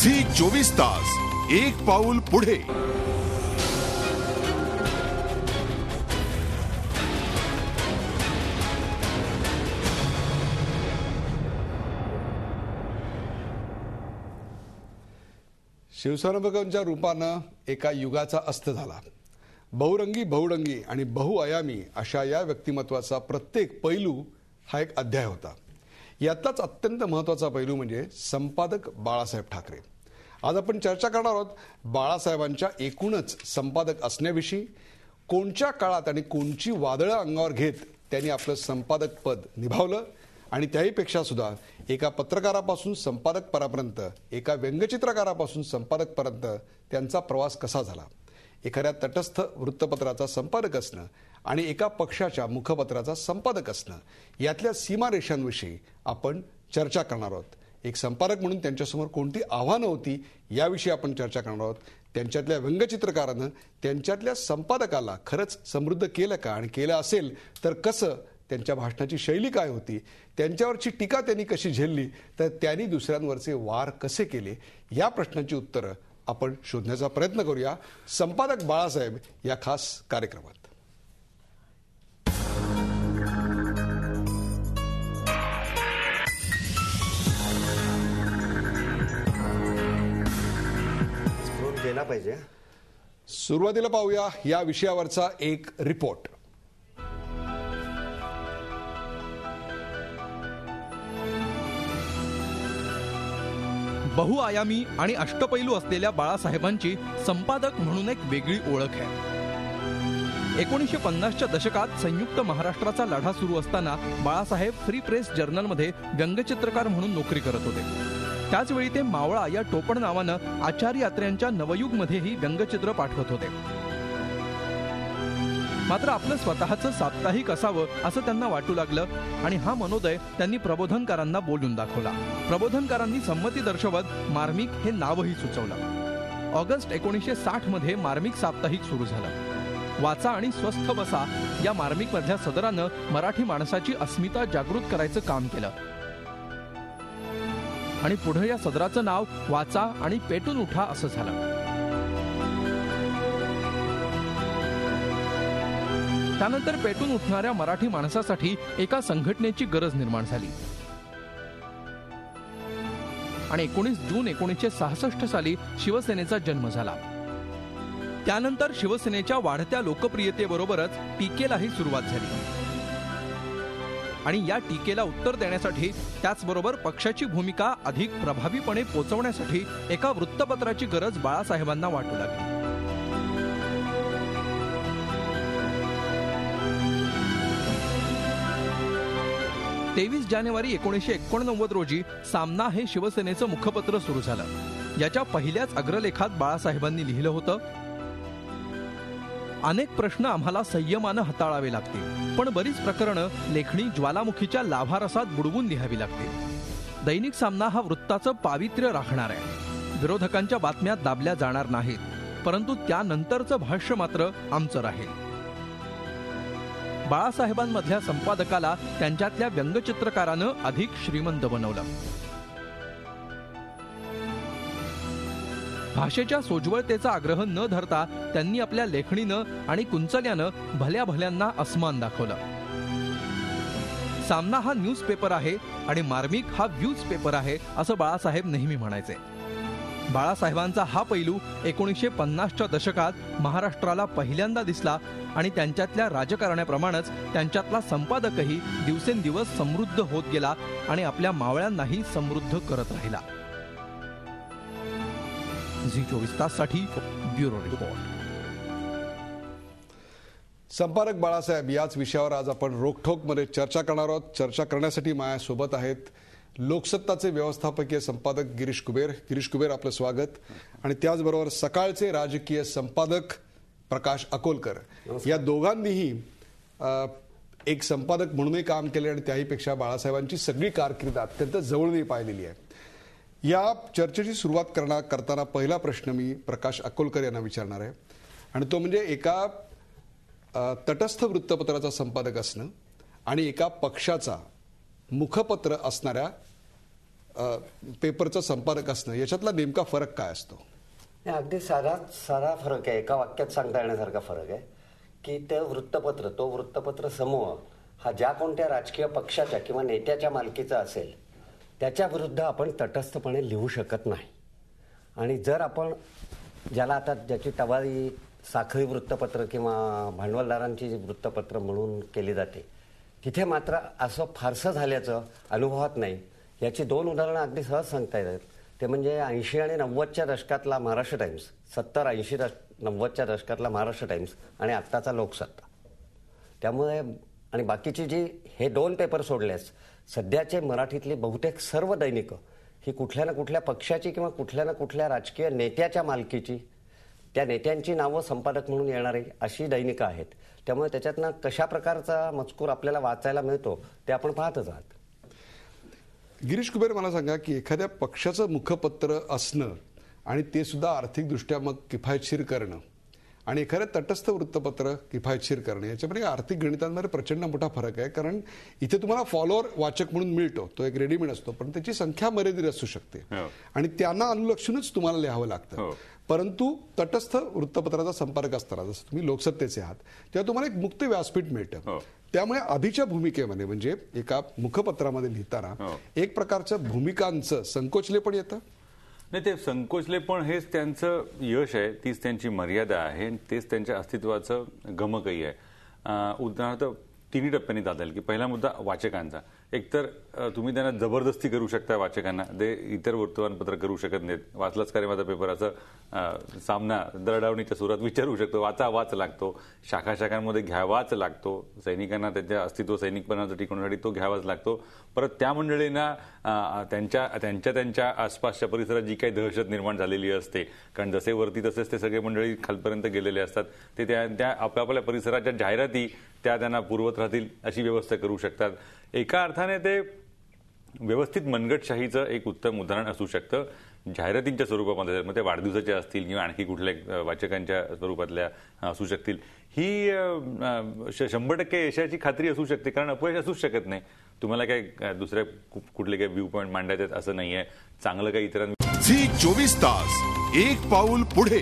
Zee 24 तास एक पाऊल पुढे. शिवसैनिकांच्या रूपानं एका युगाचा अस्त झाला. बहुरंगी आणि बहुआयामी अशा या व्यक्तिमत्वाचा प्रत्येक पैलू हा एक अध्याय होता. यातलाच अत्यंत महत्त्वाचा पैलू म्हणजे संपादक बाळासाहेब ठाकरे. आज आपण चर्चा करणार आहोत बाळासाहेबांच्या एकूणच संपादक असण्याविषयी. कोणत्या काळात आणि कोणची वादळं अंगावर घेत त्यांनी आपलं संपादक पद निभावलं आणि त्याहीपेक्षा सुद्धा एका पत्रकारापासून संपादकपदापर्यंत, एका व्यंगचित्रकारापासून संपादकपर्यंत त्यांचा प्रवास कसा झाला. एखाद्या तटस्थ वृत्तपत्राचा संपादक असणं आणि एका पक्षाच्या मुखपत्राचा संपादक असणं यातल्या सीमारेषांविषयी आपण चर्चा करणार आहोत. एक संपादक म्हणून त्यांच्यासमोर कोणती आव्हानं होती याविषयी आपण चर्चा करणार आहोत. त्यांच्यातल्या व्यंगचित्रकारानं त्यांच्यातल्या संपादकाला खरंच समृद्ध केलं का आणि केलं असेल तर कसं, त्यांच्या भाषणाची शैली काय होती, त्यांच्यावरची टीका त्यांनी कशी झेलली, तर त्यांनी दुसऱ्यांवरचे वार कसे केले, या प्रश्नांची उत्तरं आपण शोधण्याचा प्रयत्न करूया संपादक बाळासाहेब या खास कार्यक्रमात. गेला पाहिजे. सुरुवातीला पाहूया या विषयावरचा एक रिपोर्ट. बहुआयामी आणि अष्टपैलू असलेल्या बाळासाहेबांची संपादक म्हणून एक वेगळी ओळख आहे. 1950च्या दशकात संयुक्त महाराष्ट्राचा लढा सुरू असताना बाळासाहेब फ्री प्रेस जर्नलमध्ये व्यंगचित्रकार म्हणून नोकरी करत होते. त्याचवेळी ते मावळा या टोपण नावानं आचार्य यात्रेंच्या नवयुगमध्येही व्यंगचित्र पाठवत होते. मात्र आपलं स्वतःचं साप्ताहिक असावं असं त्यांना वाटू लागलं आणि हा मनोदय त्यांनी प्रबोधनकारांना बोलून दाखवला. प्रबोधनकारांनी संमती दर्शवत मार्मिक हे नावही सुचवलं. ऑगस्ट 1960 मध्ये मार्मिक साप्ताहिक सुरू झालं. वाचा आणि स्वस्थ बसा या मार्मिक मधल्या सदरानं मराठी माणसाची अस्मिता जागृत करायचं काम केलं आणि पुढे या सदराचं नाव वाचा आणि पेटून उठा असं झालं. त्यानंतर पेटून उठणाऱ्या मराठी माणसासाठी एका संघटनेची गरज निर्माण झाली आणि 19 जून 1966 साली शिवसेनेचा जन्म झाला. त्यानंतर शिवसेनेच्या वाढत्या लोकप्रियतेबरोबरच टीकेलाही सुरुवात झाली आणि या टीकेला उत्तर देण्यासाठी, त्याचबरोबर पक्षाची भूमिका अधिक प्रभावीपणे पोचवण्यासाठी एका वृत्तपत्राची गरज बाळासाहेबांना वाटू लागली. 23 जानेवारी 1989 रोजी सामना हे शिवसेनेचं मुखपत्र सुरू झालं. याच्या पहिल्याच अग्रलेखात बाळासाहेबांनी लिहिलं होतं, अनेक प्रश्न आम्हाला संयमानं हाताळावे लागतील, पण बरीच प्रकरणं लेखणी ज्वालामुखीच्या लाभारसात बुडवून लिहावी लागतील. दैनिक सामना हा वृत्ताचं पावित्र्य राखणार आहे. विरोधकांच्या बातम्या दाबल्या जाणार नाहीत, परंतु त्यानंतरचं भाष्य मात्र आमचं राहील. बाळासाहेबांमधल्या संपादकाला त्यांच्यातल्या व्यंगचित्रकारानं अधिक श्रीमंत बनवलं. भाषेच्या सोज्वळतेचा आग्रह न धरता त्यांनी आपल्या लेखणीनं आणि कुंचल्यानं भल्या भल्यांना अस्मान दाखवलं. सामना हा न्यूजपेपर आहे आणि मार्मिक हा व्ह्यूज पेपर आहे असं बाळासाहेब नेहमी म्हणायचे. बाळासाहेबांचा हा पैलू 1950च्या दशकात महाराष्ट्राला पहिल्यांदा दिसला आणि त्यांच्यातल्या राजकारण्याप्रमाणेच त्यांच्यातला संपादकही दिवसेंदिवस समृद्ध होत गेला आणि आपल्या मावळ्यांनाही समृद्ध करत राहिला. झी 24 ताससाठी ब्युरो रिपोर्ट. संपादक बाळासाहेब याच विषयावर आज आपण रोखठोकमध्ये चर्चा करणार आहोत. चर्चा करण्यासाठी माझ्यासोबत आहेत लोकसत्ताचे व्यवस्थापकीय संपादक गिरीश कुबेर. गिरीश कुबेर, आपलं स्वागत. आणि त्याचबरोबर सकाळचे राजकीय संपादक प्रकाश अकोलकर. या दोघांनीही एक संपादक म्हणूनही काम केले आणि त्याहीपेक्षा बाळासाहेबांची सगळी कारकीर्द अत्यंत जवळूनही पाहिलेली आहे. या चर्चेची सुरुवात करताना पहिला प्रश्न मी प्रकाश अकोलकर यांना विचारणार आहे आणि तो म्हणजे एका तटस्थ वृत्तपत्राचा संपादक असणं आणि एका पक्षाचा मुखपत्र असणाऱ्या पेपरचं संपादक असणं याच्यातला नेमका फरक काय असतो? नाही, अगदी साधा फरक आहे. एका वाक्यात सांगता येण्यासारखा फरक आहे की तो वृत्तपत्र समूह हा ज्या कोणत्या राजकीय पक्षाच्या किंवा नेत्याच्या मालकीचा असेल त्याच्या विरुद्ध आपण तटस्थपणे लिहू शकत नाही. आणि जर आपण ज्याची टवाळी साखळी वृत्तपत्र किंवा भांडवलदारांची वृत्तपत्र म्हणून केली जाते, तिथे मात्र असं फारसं झाल्याचं अनुभवात नाही. याची 2 उदाहरणं अगदी सहज सांगता येतात. ते म्हणजे 80 आणि 90च्या दशकातला महाराष्ट्र टाइम्स, 70, 80, 90च्या दशकातला महाराष्ट्र टाइम्स आणि आत्ताचा लोकसत्ता. त्यामुळे आणि बाकीची जी हे 2 पेपर सोडल्यास सध्याचे मराठीतली बहुतेक सर्व दैनिकं ही कुठल्या ना कुठल्या पक्षाची किंवा कुठल्या ना कुठल्या राजकीय नेत्याच्या मालकीची, त्या नेत्यांची नावं संपादक म्हणून येणारी अशी दैनिकं आहेत. त्यामुळे त्याच्यातनं कशा प्रकारचा मजकूर आपल्याला वाचायला मिळतो ते आपण पाहतच आहात. गिरीश कुबेर, मला सांगा की एखाद्या पक्षाचं मुखपत्र असणं आणि ते सुद्धा आर्थिकदृष्ट्या मग किफायतशीर करणं आणि एखाद्या तटस्थ वृत्तपत्र किफायतशीर करणं याच्यामध्ये आर्थिक गणितांमध्ये प्रचंड मोठा फरक आहे. कारण इथे तुम्हाला फॉलोअर वाचक म्हणून मिळतो, तो एक रेडीमेड असतो, पण त्याची संख्या मर्यादित असू शकते आणि त्यांना अनुलक्षूनच तुम्हाला लिहावं लागतं. परंतु तटस्थ वृत्तपत्राचा संपर्क असताना, जसं तुम्ही लोकसत्तेचे आहात, तेव्हा तुम्हाला एक मुक्त व्यासपीठ मिळतं. त्यामुळे आधीच्या भूमिकेमध्ये म्हणजे एका मुखपत्रामध्ये लिहिताना एक प्रकारचं भूमिकांचं संकोचले पण येतं. नाही, ते संकोचले पण हेच त्यांचं यश आहे, तीच त्यांची मर्यादा आहे, तेच त्यांच्या अस्तित्वाचं गमकही आहे. उदाहरणार्थ 3 टप्प्यांनी जाता येईल की पहिला मुद्दा वाचकांचा. एकतर तुम्ही त्यांना जबरदस्ती करू शकता, वाचकांना ते इतर वर्तमानपत्र करू शकत नाहीत. वाचलाच का रे माझा पेपर असं सामना दरडावणीच्या सुरात विचारू शकतो, वाच लागतो. शाखांमध्ये घ्यावाच लागतो. सैनिकांना त्यांच्या अस्तित्व सैनिकपणाचं टिकवण्यासाठी तो घ्यावाच लागतो. परत त्या मंडळींना त्यांच्या आसपासच्या परिसरात जी काही दहशत निर्माण झालेली असते, कारण जसे वरती तसेच ते सगळे मंडळी खालपर्यंत गेलेले असतात, ते त्या आपापल्या परिसराच्या जाहिराती त्यांना पुरवत राहतील अशी व्यवस्था करू शकतात. एका अर्थाने ते व्यवस्थित मनगटशाहीचं एक उत्तम उदाहरण असू शकतं. जाहिरातींच्या स्वरूपामध्ये, मग ते वाढदिवसाच्या असतील किंवा आणखी कुठल्या वाचकांच्या स्वरूपातल्या असू शकतील, ही 100% यशाची खात्री असू शकते. कारण अपयश असूच शकत नाही. तुम्हाला काय दुसऱ्या कुठले काही व्ह्यू पॉईंट मांडायचे असं नाहीये. चांगलं काही इतरांना झी 24 तास, एक पाऊल पुढे.